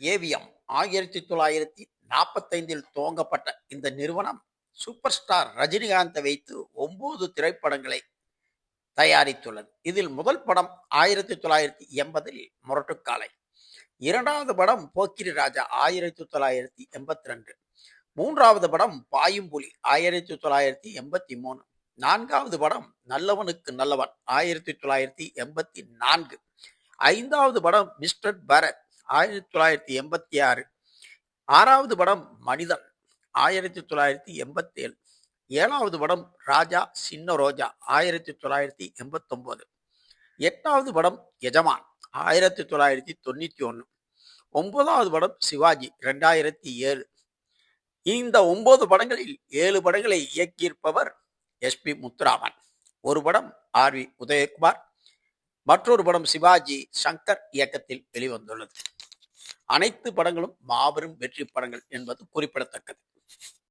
AVM 1945 துவங்கப்பட்ட இந்த நிறுவனம் சூப்பர் ஸ்டார் ரஜினிகாந்தை வைத்து 9 திரைப்படங்களை தயாரித்துள்ளது. இதில் முதல் படம் 1980 முரட்டுக்காலை, இரண்டாவது படம் போக்கிரி ராஜா 1982, மூன்றாவது படம் பாயும் புலி 1983, நான்காவது படம் நல்லவனுக்கு நல்லவன் 1984, ஐந்தாவது படம் மிஸ்டர் பரத் 1986, ஆறாவது படம் மனிதன் 1987, ஏழாவது படம் ராஜா சின்ன ரோஜா 1989, எட்டாவது படம் எஜமான் 1991, ஒன்பதாவது படம் சிவாஜி 2007. இந்த 9 படங்களில் 7 படங்களை இயக்கியிருப்பவர் எஸ்பி முத்துராமன். ஒரு படம் ஆர்.வி. உதயகுமார், மற்றொரு படம் சிவாஜி சங்கர் இயக்கத்தில் வெளிவந்துள்ளது. அனைத்து படங்களும் மாபெரும் வெற்றி படங்கள் என்பது குறிப்பிடத்தக்கது.